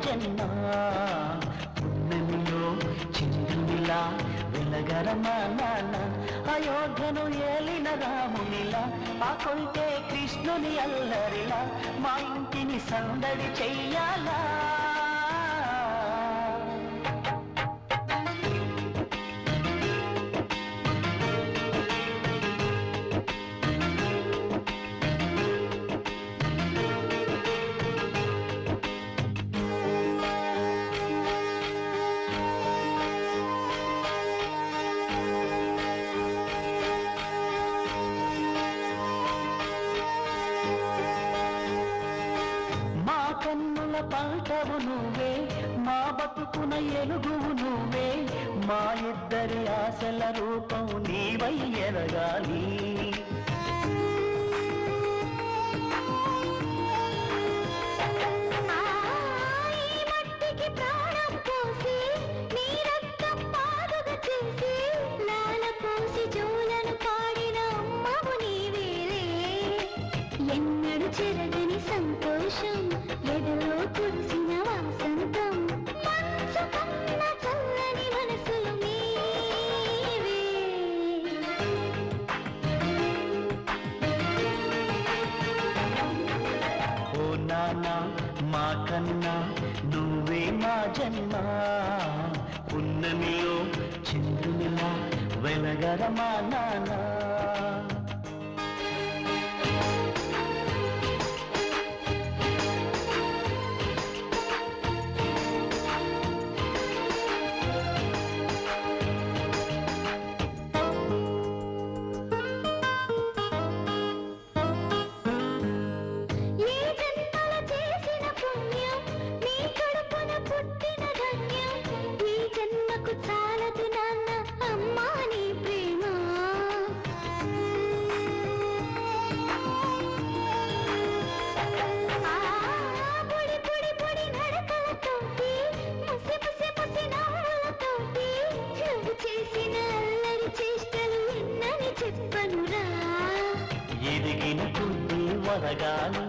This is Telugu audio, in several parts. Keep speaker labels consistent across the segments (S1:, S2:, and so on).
S1: జన్మ పున్నమిలో చిందునిలా వెలగరమా నాన్న అయోధ్యను ఏలిన రామునిలా ఆ కొంటే కృష్ణుని అల్లరిలా మా ఇంటిని సందడి చెయ్యాలా కన్నుల పంటవు నువ్వే మా బతుకున ఎలుగువు నువ్వే మా ఇద్దరి ఆశల రూపం నీవై ఎరగాలి
S2: ఎన్నడు చెరగని సంతోషం ఎదలో కురిసిన వాసంతం మనసు కన్న చల్లని మనసులు నీవే
S1: ఓ నాన్న మా కన్నా నువ్వే మా జన్మ పున్నమిలో చంద్రునిలా వెలగరమా నాన్న ఎదిగిన కొద్ది వరగాలి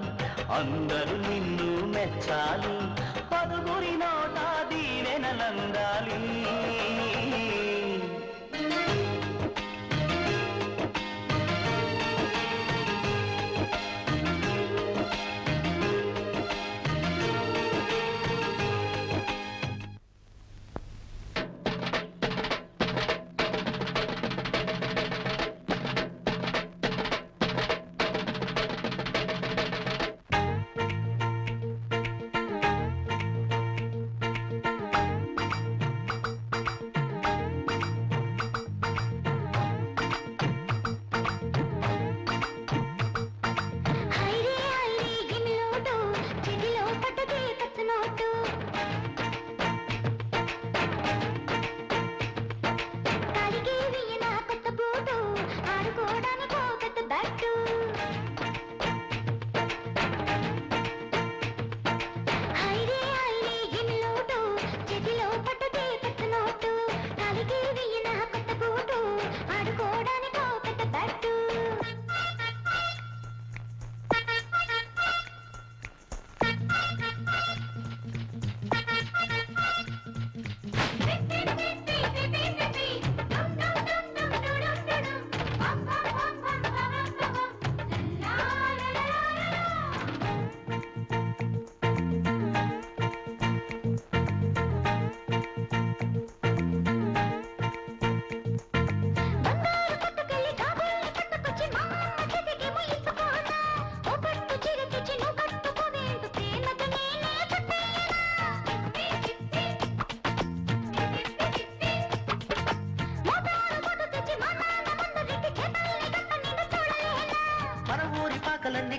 S1: అందరూ నిన్ను మెచ్చాలి పదుగురి నోట దీవెనలందాలి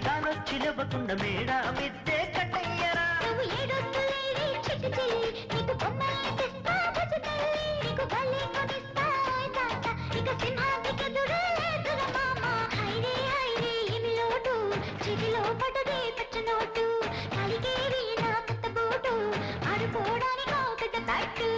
S1: తానొచ్చి లేవకుండా మేడ మిద్దే కట్టయ్యరా.
S2: నువ్వు ఏడొద్దులేవి చిట్టి చెల్లి, నీకు బొమ్మలే తెస్తా బుజ్జి తల్లి, నీకు బల్లే కొనిస్తా ఓయ్ తాత, ఇక సింహానికెదురే లేదురా మామ. హైరే హైరే ఏమి లోటు, చేతిలో పడదే పచ్చ నోటు, కలిగేవి నా కొత్త బోటు, ఆడుకోవడానికో పెద్ద బ్యాటు.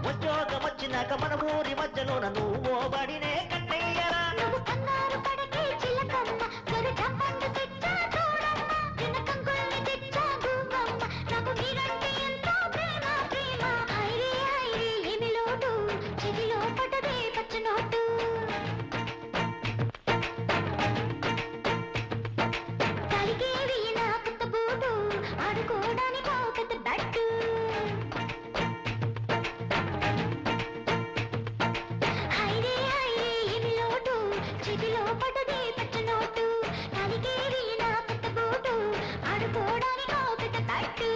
S1: ఉద్యోగం వచ్చినాక మన ఊరి మధ్యలోన నువ్వు బడినే కట్టయ్యరా.
S2: నువ్వు కన్నారు పడకే చిలకమ్మ, గరుడమ్మందు తెచ్చా చూడమ్మ, దినకంకుల్ని తెచ్చా గూగమ్మ, నాకు మీరంటే ఎంతో ప్రేమ ప్రేమ. హైరే హైరే ఏమి లోటు, చెవిలో పడదే పచ్చ నోటు. కలిగేవి నా కొత్త బూటు, ఆడుకోవడానికో పెద్ద బ్యాటు. హైరే హైరే ఏమి లోటు, చేతిలో పడదే పచ్చ నోటు, కలిగేవి నా కొత్త బూటు, ఆడుకోవడానికో పెద్ద బ్యాటు.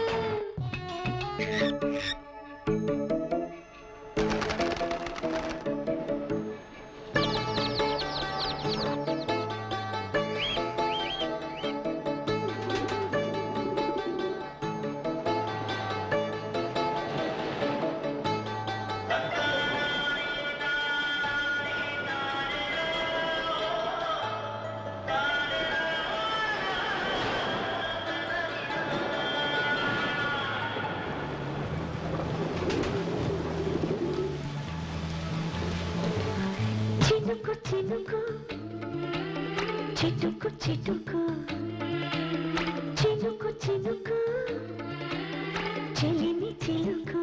S2: చినుకు చినుకు చిటుకు చిటుకు చినుకు చినుకు చెలిమి చిలుకు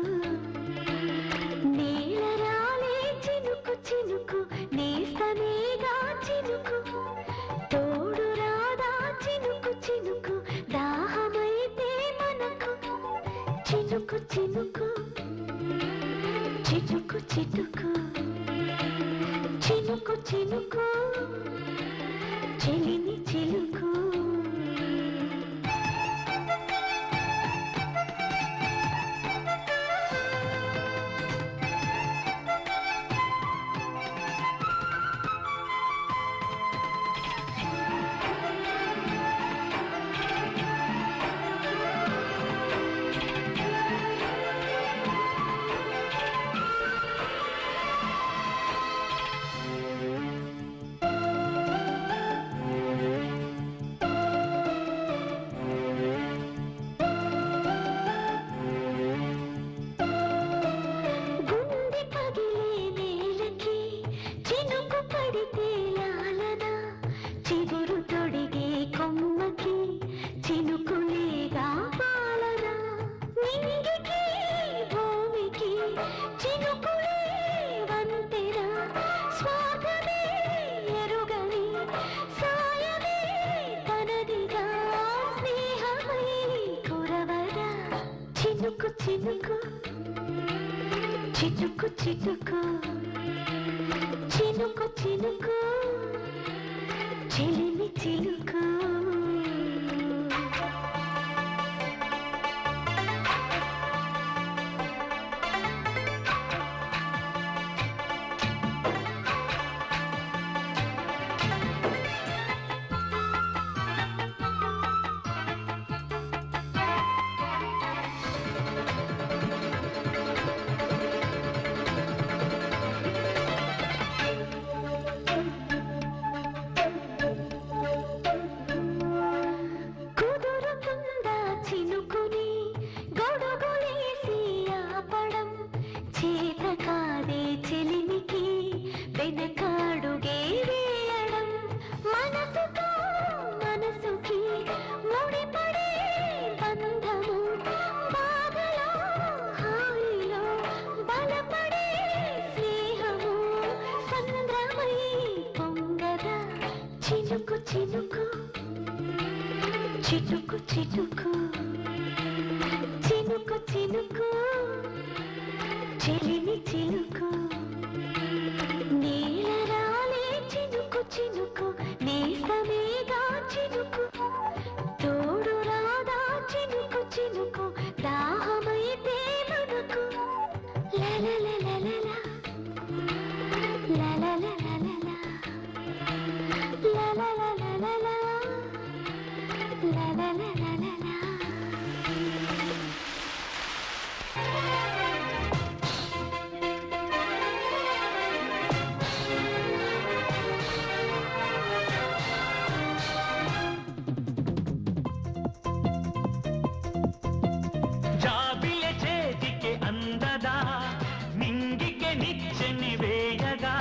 S2: నేల రాలే చినుకు చినుకు నేస్తమేగా చినుకు తోడు రాదా చినుకు చినుకు దాహమైతే మనకు చినుకు చినుకు చిటుకు చిటుకు చినుకు చినుకు చెలిమి చిలుకు. గుండె పగిలే నేలకి చినుకు పడితే లాలనా, చిగురు తొడిగే కొమ్మకి చినుకులేగా పాలనా, నింగికి భూమికి చినుకులే వంతెన, స్వాగమే ఎరుగని సాయమే తనదిగా స్నేహమై కురవరా. చినుకు చినుకు చిటుకు చిటుకు చినుకు చినుకు చెలిమి చిలుకు. చినుకు చినుకు చిటుకు చిటుకు చినుకు చినుకు చెలిమి చినుకు నీలరాలే చినుకు చినుకు నేసమేగా చినుకు తోడు రాదా చినుకు చినుకు దాహమైతే మనకు లలలలలలా లలలలలలా లలలలలలా లలలలలలా
S3: జాబిలె చేతికి అందదా నింగికి నిచ్చెని వేయగా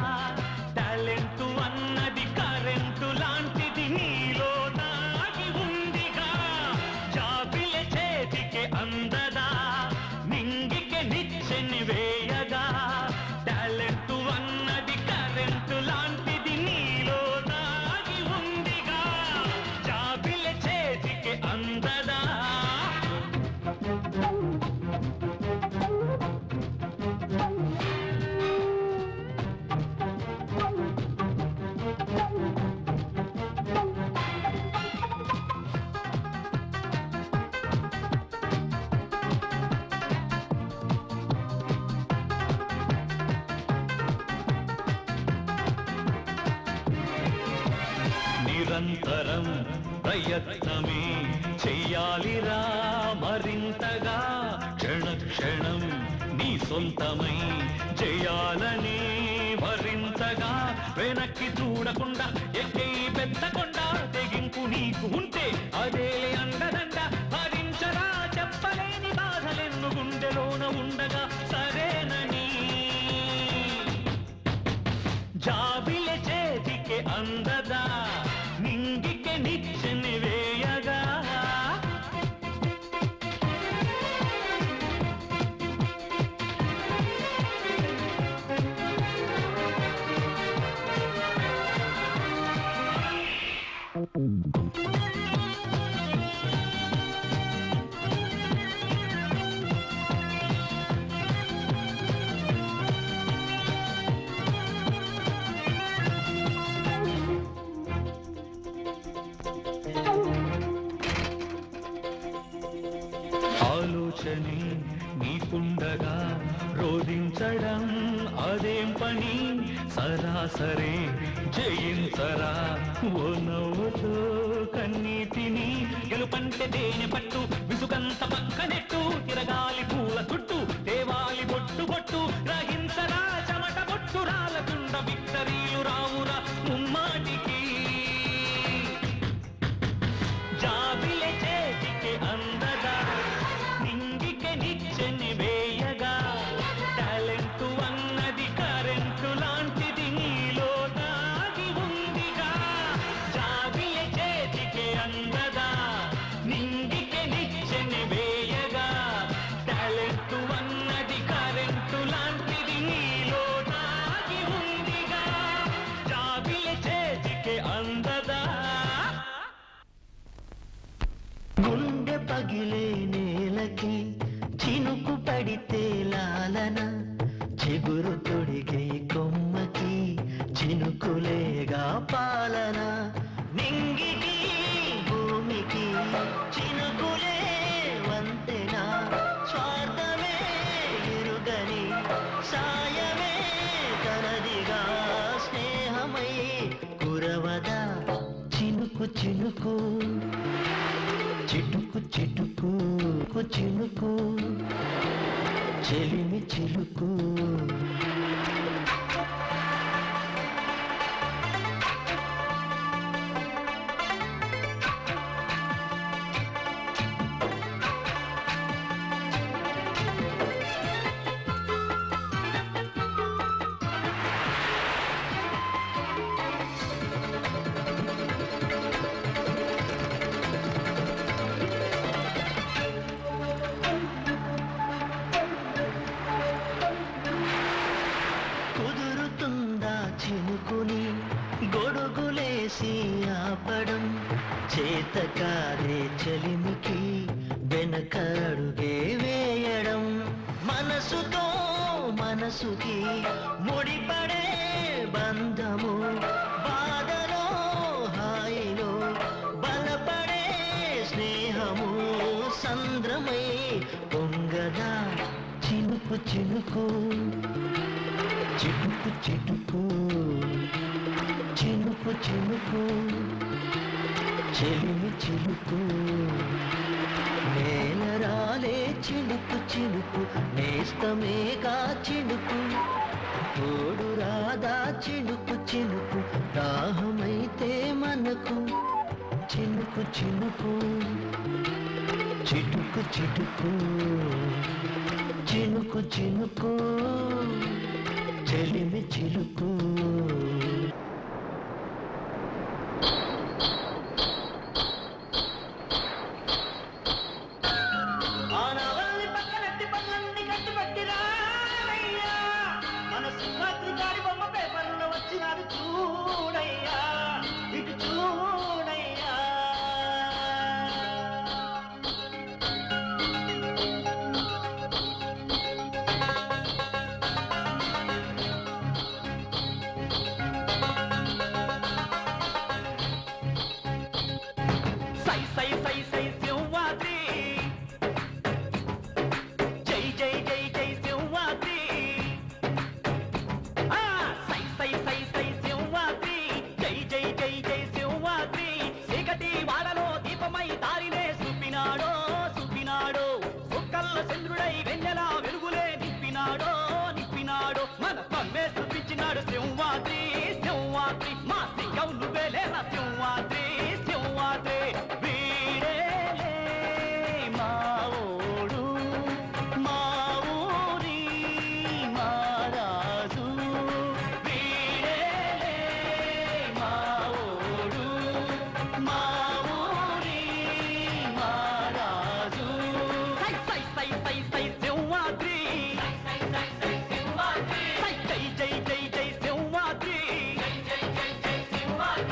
S3: టాలెంటు అన్నది కరెంటు లాంటిది నీలో దాగి ఉందిగా జాబిలె చేతికి అందదా నింగికి నిచ్చెని వేయగా టాలెంటు అన్నది కరెంటు లాంటిది నీలో దాగి ఉందిగా జాబిలె చేతికి అందదా నిరంతరం ప్రయత్నమే చెయ్యాలిరా మరింతగా క్షణ క్షణం నీ సొంతమై చేయాలని మరింతగా వెనక్కి చూడకుండా ఎక్కే పెద్దకొండ తెగింపు నీకు ఉంటే అదే అండదండ భరించరా చెప్పలేని బాధలెన్ను గుండెలోన ఉండగా సరేనని జాబిలె చేతికి అందదా నింగికి నిచ్చెని వేయగా ఆలోచనే నీకుండగా రోధించడం అదేం పని సరాసరే జయించరా ఓ నవ్వుతో కన్నీటిని గెలుపంటే తేనె పట్టు విసుగంత పక్కనెట్టు తిరగాలి పూల చుట్టూ దేవాలి బొట్టు బొట్టు గ్రహించరా చెమట బొట్టు రాలకుండ విక్టరీలు రావురా ముమ్మాటికి జాబిలె చేతికి అందదా నింగికి నిచ్చెని వేయగా టాలెంటు అన్నది కరెంటు లాంటిది నీలో దాగి ఉందిగా జాబిలె చేతికి అందదా నింగికి నిచ్చెని వేయగా టాలెంటు అన్నది కరెంటు లాంటిది నీలో దాగి ఉందిగా జాబిలె చేతికి అందదా
S1: గుండె పగిలే నేలకి చినుకు పడితే లాలన చిగురు తొడిగే కొమ్మకి చినుకులేగా పాలన నింగికి భూమికి చినుకులే వంతెన స్వార్థమే ఎరుగని సాయమే తనదిగా స్నేహమై కురవదా చినుకు చినుకు చిటుకు చిటుకు చినుకు చెలిమి చిలుకు కాదే చలిమికి వెనకడుగే వేయడం మనసుతో మనసుకి ముడిపడే బంధము బాధలో హాయిలో బలపడే స్నేహము సంద్రమై పొంగదా చినుకు చినుకు చిటుకు చిటుకు చినుకు చినుకు చెలిమి చిలుకు నేలరాలే చిలుకు చిలుకు నేస్తమేగా చిలుకు తోడు రాదా చిలుకు చిలుకు దాహమైతే మనకు చినుకు చినుకు చిటుకు చిటుకు చినుకు చినుకు చెలిమి చిలుకు చూడయ్యా ఇటు చూడయ్యా
S3: సై సై సై సై సింహాద్రి జై జై జై జై సింహాద్రి సై సై సై సై సింహాద్రి జై జై జై జై సింహాద్రి చీకటి వాడలో దీపమై దారినే చూపినాడో చూపినాడో సుక్కల్ల చంద్రుడై వెన్నెలా వెలుగులే నిప్పినాడో నిప్పినాడో మన తమ్మే చూపించినాడు సింహాద్రి సింహాద్రి మా సింగం నువ్వేలేరా సింహాద్రి సింహాద్రి వీడేలే మా ఓడు మా ఊరి మా రాజు వీడేలే మా ఓడు మా ఊరి మా రాజు సై సై సై సై సై సింహాద్రి సై సై సై సింహాద్రి సై జై జై జై జై సింహాద్రి జై జై జై జై సింహాద్రి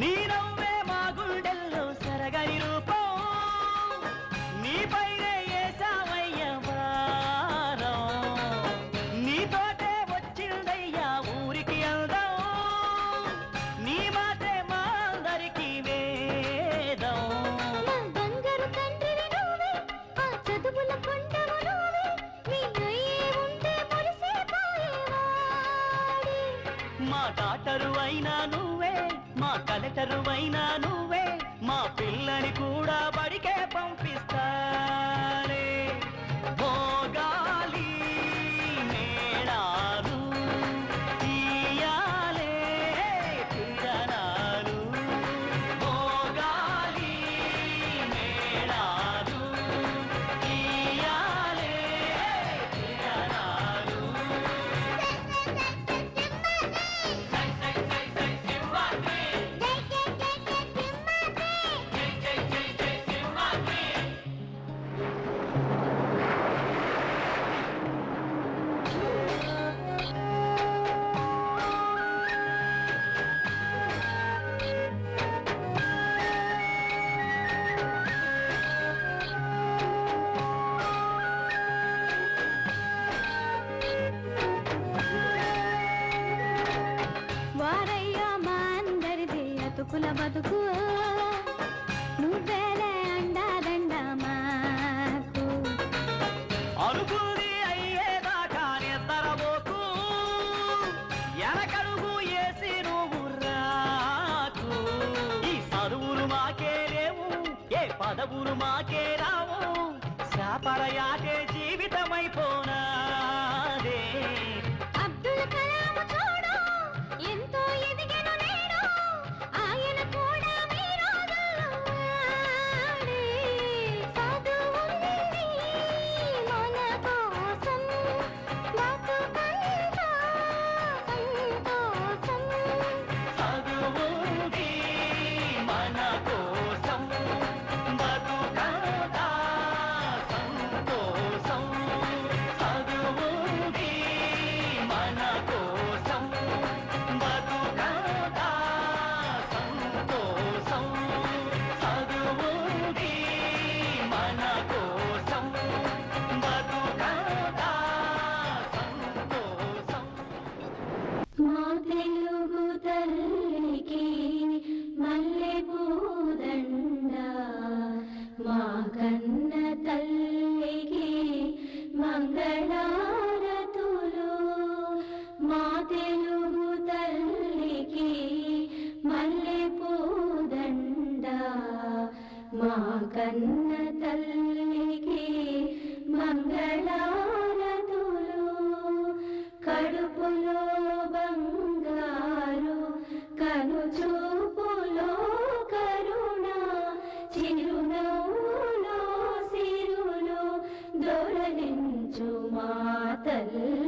S3: నీ నవ్వే మా గుండెల్లో సరగని రూపం నీపైనే ఏసావయ్య వారం నీతోటే వచ్చిందయ్యా ఊరికి అందం నీ మాటే మా అందరికి వేదం
S2: నా బంగారు తండ్రివి నువ్వే ఆ చదువుల కొండవు నువ్వే నీ అయ్యే ఉంటే మురిసిపోయేవాడి
S3: మా డాక్టరు అయినా నువ్వే మా కలెక్టరు అయినా నువ్వే మా పిల్లని కూడా బడికే పంపిస్తానే భోగాలి మేళాలు తీయాలే తిరణాలు భోగాలి మేళాలు తీయాలే తిరణాలు సై సై సై సై సింహాద్రి
S2: జై జై జై జై సింహాద్రి
S3: జై జై జై జై సింహాద్రి
S2: వారయ్యా మా అందరిది అతుకుల బతుకు నువ్వేలే అండాదండ మాకు
S3: అనుకుంది అయ్యేదాకా నిద్రపోకు ఎనకడుగు వేసి నువ్వు రాకు ఈ చదువులు మాకే లేవు ఏ పదవులు మాకే రావు శాపరయాటే జీవితమైపోనాదే
S2: అబ్దుల్ కలాం చూడు ఎంతో ఎదిగెను నేడు ఆ మంగళారతులు మా తెలుగు తల్లికి మల్లెపూదండ మా కన్న తల్లికి మంగళారతులు కడుపులో బంగారు కను చూపులో కరుణ చిరునవ్వులో సిరులు దొరలించు మా తల్లి